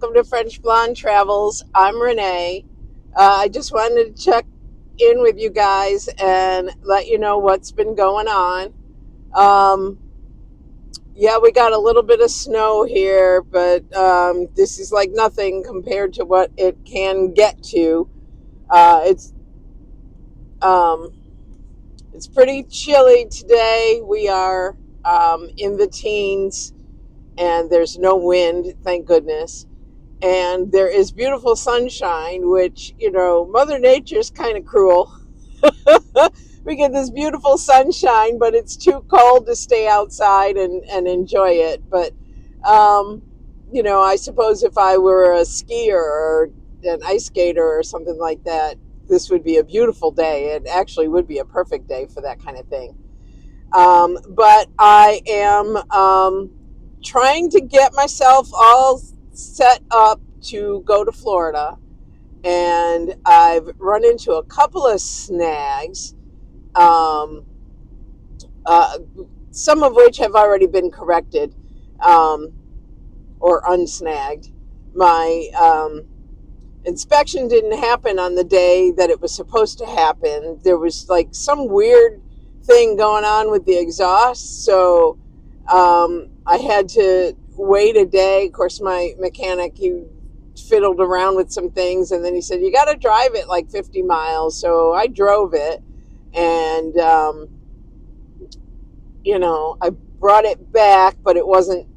welcome to French Blonde Travels. I'm Renee. I just wanted to check in with you guys and let you know what's been going on. Um, yeah, we got a little bit of snow here, but this is like nothing compared to what it can get to. It's um, it's pretty chilly today. We are in the teens, and there's no wind, thank goodness. And there is beautiful sunshine, which, Mother Nature's kind of cruel. We get this beautiful sunshine, but it's too cold to stay outside and enjoy it. But, I suppose if I were a skier or an ice skater or something like that, this would be a beautiful day. It actually would be a perfect day for that kind of thing. But I am trying to get myself all set up to go to Florida, and I've run into a couple of snags, um, uh, some of which have already been corrected um, or unsnagged. My inspection didn't happen on the day that it was supposed to happen. There was like some weird thing going on with the exhaust, so I had to wait a day. Of course, my mechanic, he fiddled around with some things, and then he said, you got to drive it like 50 miles. So I drove it, and I brought it back, but it wasn't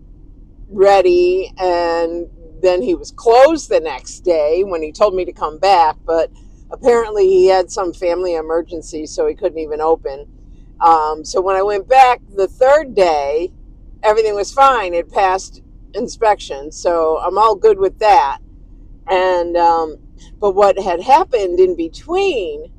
ready. And then he was closed the next day when he told me to come back, but apparently he had some family emergency, so he couldn't even open. So when I went back the third day, everything was fine. It passed inspection, so I'm all good with that. And but what had happened in between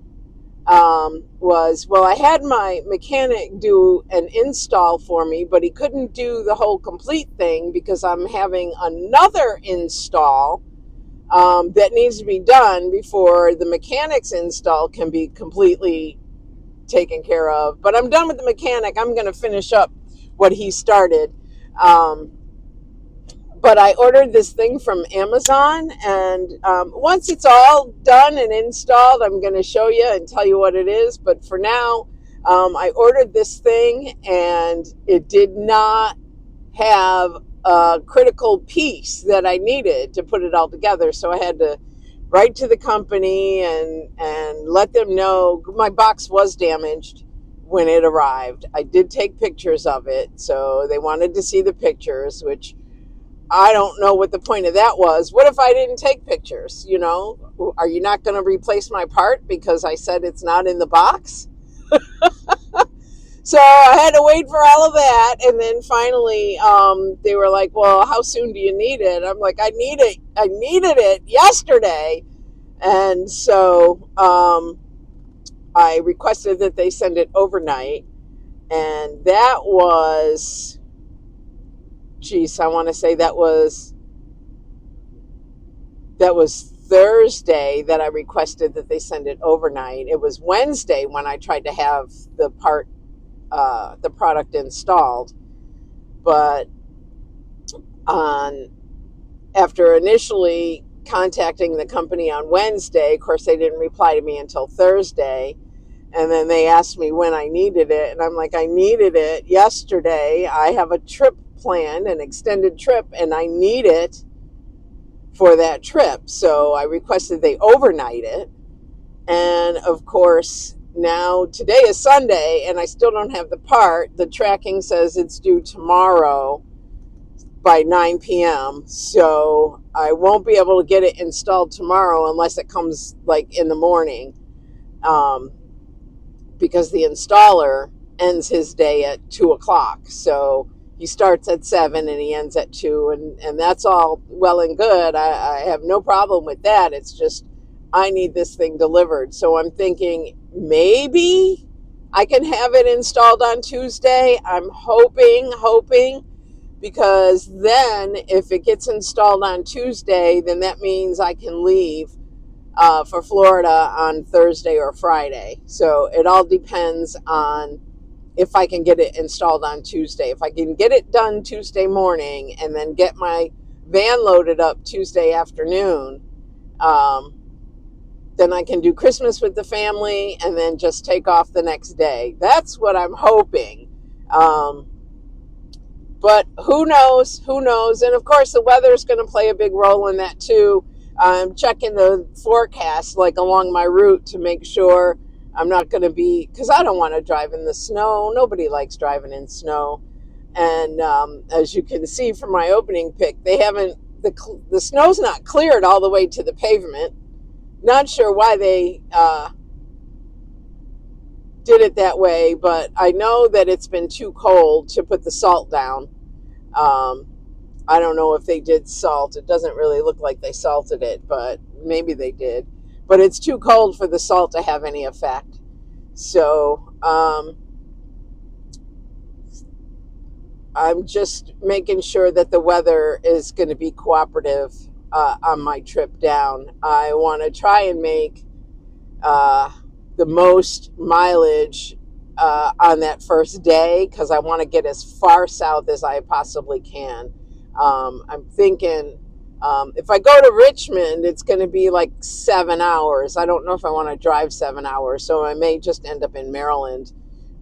was, well, I had my mechanic do an install for me, but he couldn't do the whole complete thing because I'm having another install that needs to be done before the mechanic's install can be completely taken care of. But I'm done with the mechanic. I'm going to finish up what he started. But I ordered this thing from Amazon, and once it's all done and installed, I'm going to show you and tell you what it is. But for now, I ordered this thing, and it did not have a critical piece that I needed to put it all together. So I had to write to the company and let them know my box was damaged when it arrived. I did take pictures of it, so they wanted to see the pictures, which I don't know what the point of that was. What if I didn't take pictures? Are you not going to replace my part because I said it's not in the box? So I had to wait for all of that, and then finally they were like, well, how soon do you need it? I'm like, I needed it yesterday. And so I requested that they send it overnight, and that was, I want to say that was Thursday that I requested that they send it overnight. It was Wednesday when I tried to have the product installed, but after initially contacting the company on Wednesday, of course they didn't reply to me until Thursday, and then they asked me when I needed it, and I'm like, I needed it yesterday. I have a trip planned, an extended trip, and I need it for that trip. So I requested they overnight it, and of course now today is Sunday and I still don't have the part. The tracking says it's due tomorrow by 9 p.m. So I won't be able to get it installed tomorrow unless it comes like in the morning, because the installer ends his day at 2 o'clock. So he starts at 7 and he ends at 2, and that's all well and good. I have no problem with that. It's just I need this thing delivered. So I'm thinking maybe I can have it installed on Tuesday. I'm hoping, because then if it gets installed on Tuesday, then that means I can leave for Florida on Thursday or Friday. So it all depends on if I can get it installed on Tuesday. If I can get it done Tuesday morning and then get my van loaded up Tuesday afternoon, then I can do Christmas with the family and then just take off the next day. That's what I'm hoping. But who knows? Who knows? And of course, the weather is going to play a big role in that too. I'm checking the forecast like along my route to make sure I'm not going to be, because I don't want to drive in the snow. Nobody likes driving in snow. And as you can see from my opening pic, they haven't, the snow's not cleared all the way to the pavement. Not sure why they did it that way, but I know that it's been too cold to put the salt down. I don't know if they did salt. It doesn't really look like they salted it, but maybe they did. But it's too cold for the salt to have any effect. So I'm just making sure that the weather is going to be cooperative on my trip down. I want to try and make the most mileage on that first day because I want to get as far south as I possibly can. I'm thinking if I go to Richmond, it's going to be like 7 hours. I don't know if I want to drive 7 hours, so I may just end up in Maryland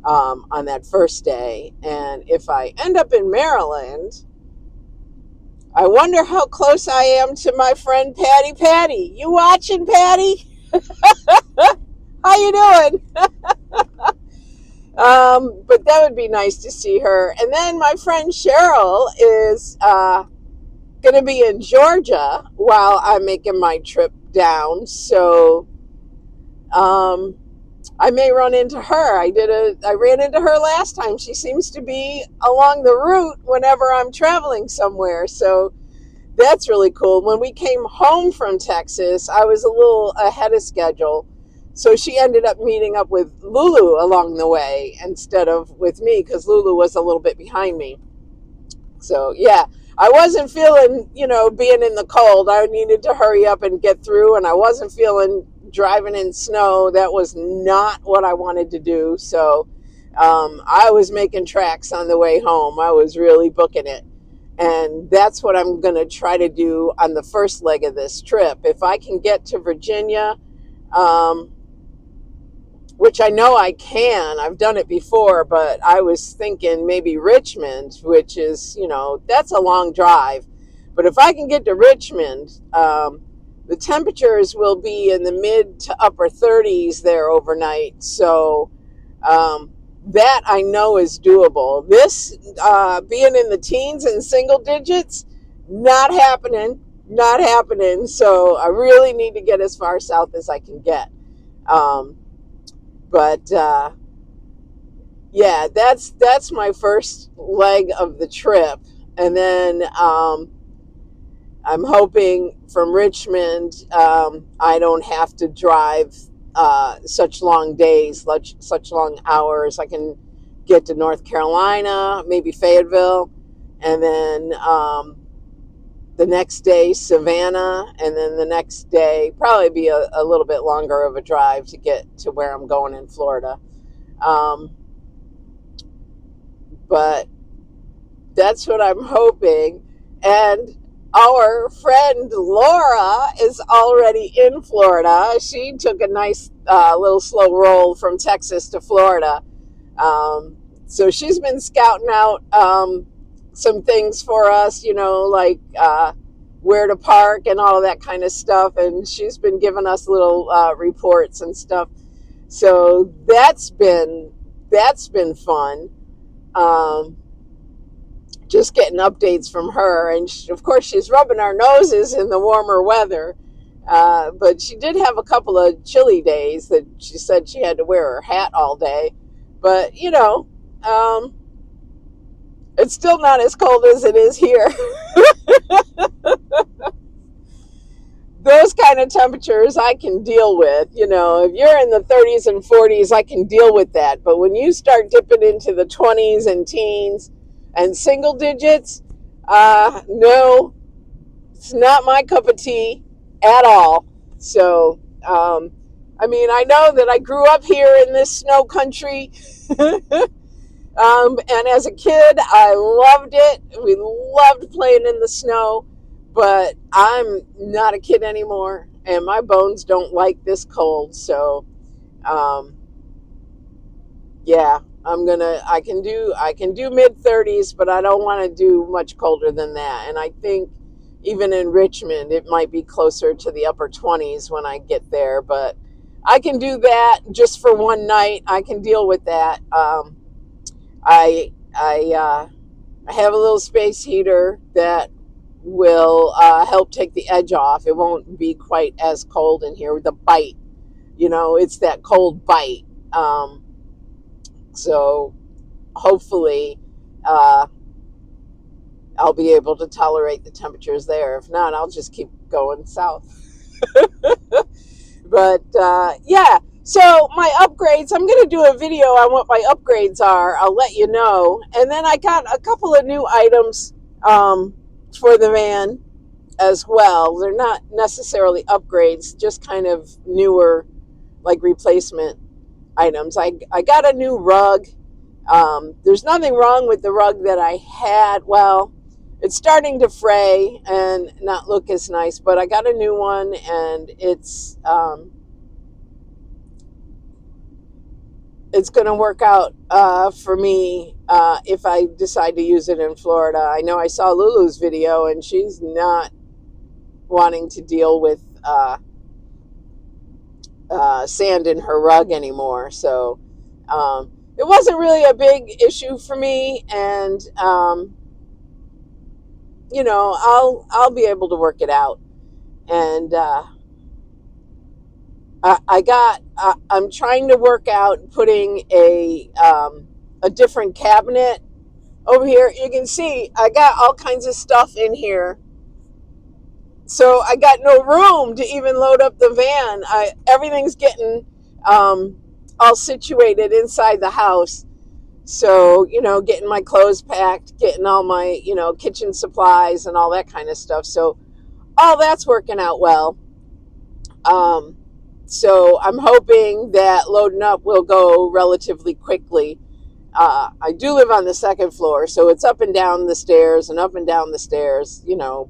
on that first day. And if I end up in Maryland, I wonder how close I am to my friend Patty. Patty, you watching, Patty? How you doing? But that would be nice to see her. And then my friend Cheryl is going to be in Georgia while I'm making my trip down. So I may run into her. I ran into her last time. She seems to be along the route whenever I'm traveling somewhere. So that's really cool. When we came home from Texas, I was a little ahead of schedule. So she ended up meeting up with Lulu along the way instead of with me because Lulu was a little bit behind me. So, yeah, I wasn't feeling, being in the cold. I needed to hurry up and get through, and I wasn't feeling driving in snow. That was not what I wanted to do. So I was making tracks on the way home. I was really booking it. And that's what I'm going to try to do on the first leg of this trip. If I can get to Virginia, which I know I can. I've done it before, but I was thinking maybe Richmond, which is, that's a long drive. But if I can get to Richmond, the temperatures will be in the mid to upper 30s there overnight. So that I know is doable. This being in the teens and single digits, not happening, not happening. So I really need to get as far south as I can get. But yeah, that's my first leg of the trip. And then I'm hoping from Richmond I don't have to drive such long days, such long hours. I can get to North Carolina, maybe Fayetteville, and then the next day Savannah, and then the next day probably be a little bit longer of a drive to get to where I'm going in Florida. But that's what I'm hoping. And our friend Laura is already in Florida. She took a nice little slow roll from Texas to Florida. So she's been scouting out some things for us, like where to park and all of that kind of stuff. And she's been giving us little reports and stuff. So that's been fun. Just getting updates from her. And of course, she's rubbing our noses in the warmer weather. But she did have a couple of chilly days that she said she had to wear her hat all day. But, it's still not as cold as it is here. Those kind of temperatures I can deal with. If you're in the 30s and 40s, I can deal with that. But when you start dipping into the 20s and teens and single digits, no, it's not my cup of tea at all. So, I know that I grew up here in this snow country. And as a kid, I loved it. We loved playing in the snow. But I'm not a kid anymore, and my bones don't like this cold. So, um, yeah, I can do mid 30s, but I don't want to do much colder than that. And I think even in Richmond, it might be closer to the upper 20s when I get there. But I can do that just for one night. I can deal with that. I have a little space heater that will help take the edge off. It won't be quite as cold in here with the bite. It's that cold bite. So hopefully uh, I'll be able to tolerate the temperatures there. If not, I'll just keep going south. But yeah, so my upgrades, I'm going to do a video on what my upgrades are. I'll let you know. And then I got a couple of new items for the van as well. They're not necessarily upgrades, just kind of newer, like replacement items. I got a new rug. There's nothing wrong with the rug that I had. Well, it's starting to fray and not look as nice, but I got a new one, and it's going to work out for me if I decide to use it in Florida. I know I saw Lulu's video, and she's not wanting to deal with sand in her rug anymore. So it wasn't really a big issue for me, and I'll be able to work it out. And I'm trying to work out putting a different cabinet over here. You can see I got all kinds of stuff in here, so I got no room to even load up the van. Everything's getting all situated inside the house. So, getting my clothes packed, getting all my, kitchen supplies and all that kind of stuff. So all that's working out well. Um, so I'm hoping that loading up will go relatively quickly. I do live on the second floor, so it's up and down the stairs and up and down the stairs,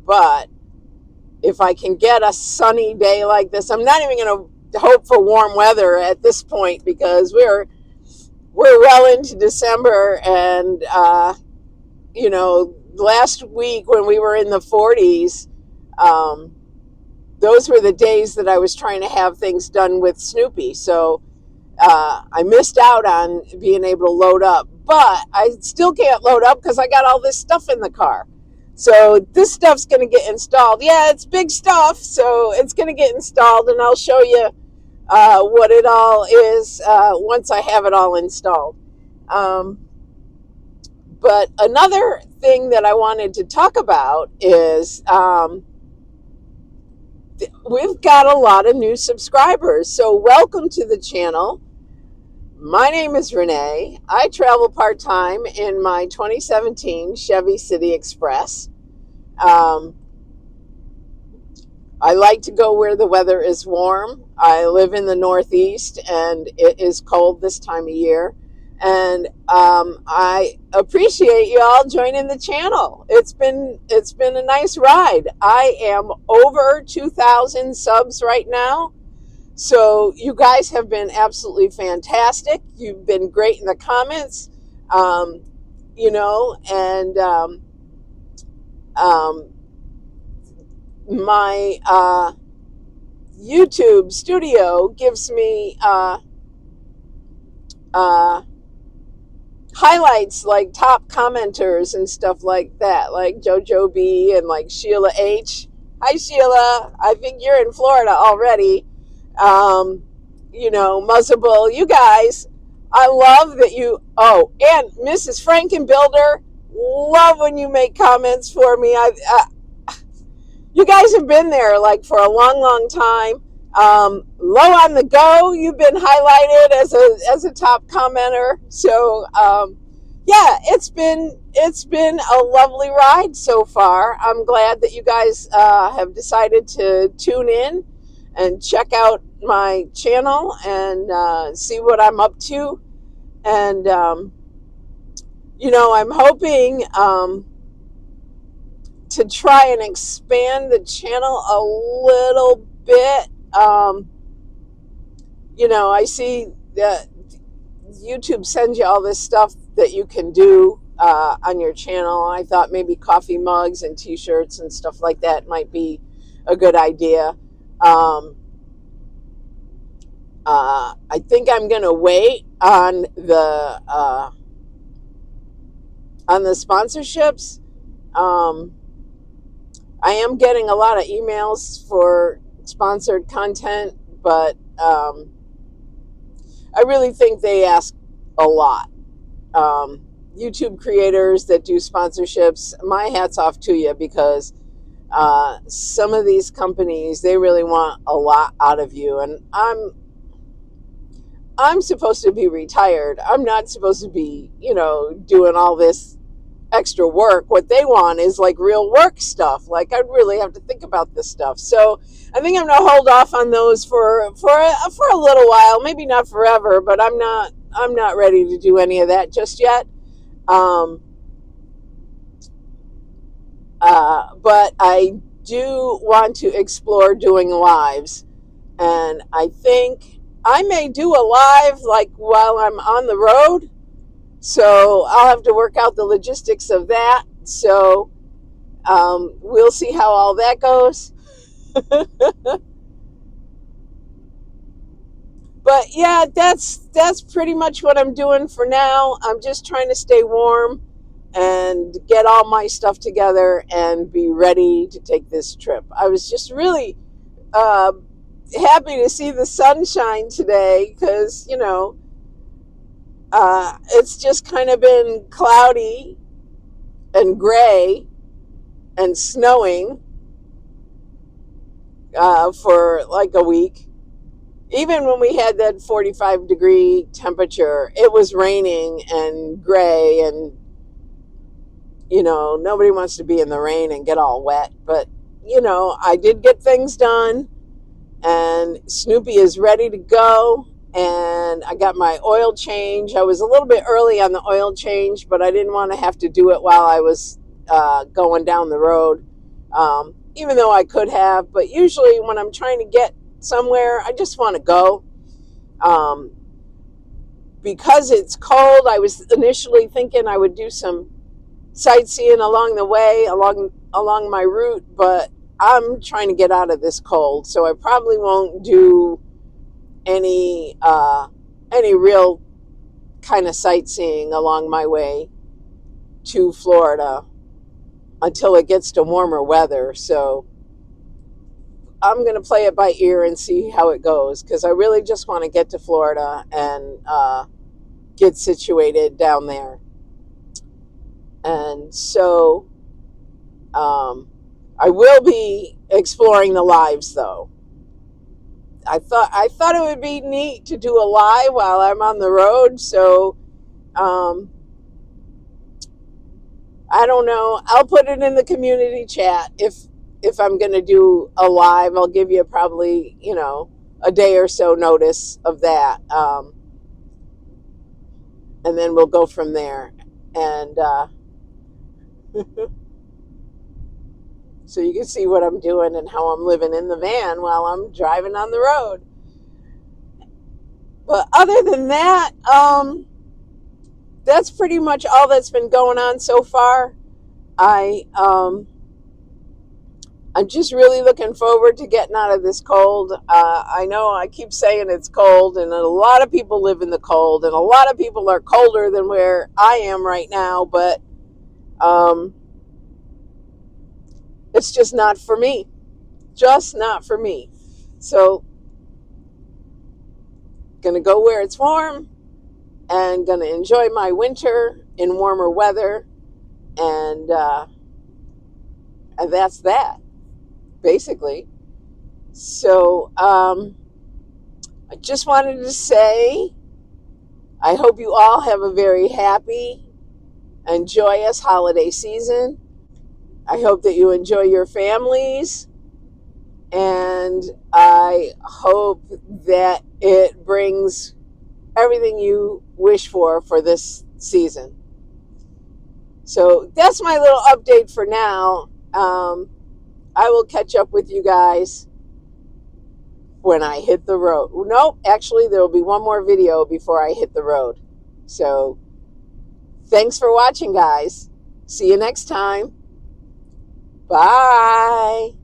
but if I can get a sunny day like this, I'm not even going to hope for warm weather at this point, because we're well into December, and last week when we were in the 40s, those were the days that I was trying to have things done with Snoopy. So I missed out on being able to load up, but I still can't load up because I got all this stuff in the car. So this stuff's going to get installed. Yeah, it's big stuff, so it's going to get installed, and I'll show you what it all is once I have it all installed. But another thing that I wanted to talk about is we've got a lot of new subscribers. So welcome to the channel. My name is Renee. I travel part-time in my 2017 Chevy City Express. I like to go where the weather is warm. I live in the Northeast, and it is cold this time of year. And I appreciate you all joining the channel. It's been a nice ride. I am over 2,000 subs right now. So you guys have been absolutely fantastic. You've been great in the comments, and my YouTube studio gives me highlights, like top commenters and stuff like that, like JoJo B and like Sheila H. Hi, Sheila. I think you're in Florida already. Muzzable, you guys, I love that you, and Mrs. Frankenbuilder, love when you make comments for me. You guys have been there like for a long, long time. Low on the Go, you've been highlighted as a top commenter. So yeah, it's been a lovely ride so far. I'm glad that you guys have decided to tune in and check out my channel and see what I'm up to. And I'm hoping to try and expand the channel a little bit. I see that YouTube sends you all this stuff that you can do on your channel. I thought maybe coffee mugs and t-shirts and stuff like that might be a good idea. I think I'm going to wait on the sponsorships. I am getting a lot of emails for sponsored content, but I really think they ask a lot. YouTube creators that do sponsorships, my hat's off to you, because some of these companies, they really want a lot out of you, and I'm supposed to be retired. I'm not supposed to be, doing all this extra work. What they want is like real work stuff. Like, I'd really have to think about this stuff. So I think I'm going to hold off on those for a little while. Maybe not forever, but I'm not ready to do any of that just yet. But I do want to explore doing lives, and I think I may do a live like while I'm on the road. So I'll have to work out the logistics of that. So we'll see how all that goes. But yeah, that's pretty much what I'm doing for now. I'm just trying to stay warm and get all my stuff together and be ready to take this trip. I was just really happy to see the sunshine today, because it's just kind of been cloudy and gray and snowing for like a week. Even when we had that 45-degree temperature, it was raining and gray, and nobody wants to be in the rain and get all wet. But I did get things done, and Snoopy is ready to go. And I got my oil change. I was a little bit early on the oil change, but I didn't want to have to do it while I was going down the road, even though I could have. But usually when I'm trying to get somewhere, I just want to go. Because it's cold, I was initially thinking I would do some sightseeing along the way, along my route, but I'm trying to get out of this cold, so I probably won't do any real kind of sightseeing along my way to Florida until it gets to warmer weather. So I'm going to play it by ear and see how it goes, because I really just want to get to Florida and get situated down there. And so I will be exploring the lives, though. I thought it would be neat to do a live while I'm on the road. So I don't know. I'll put it in the community chat if I'm going to do a live. I'll give you probably a day or so notice of that, and then we'll go from there. And so you can see what I'm doing and how I'm living in the van while I'm driving on the road. But other than that, that's pretty much all that's been going on so far. I'm just really looking forward to getting out of this cold. I know I keep saying it's cold, and a lot of people live in the cold, and a lot of people are colder than where I am right now, but it's just not for me. Just not for me. So, going to go where it's warm and going to enjoy my winter in warmer weather. And that's that, basically. So, I just wanted to say, I hope you all have a very happy and joyous holiday season. I hope that you enjoy your families, and I hope that it brings everything you wish for this season. So that's my little update for now. I will catch up with you guys when I hit the road. Nope, actually, there will be one more video before I hit the road. So thanks for watching, guys. See you next time. Bye.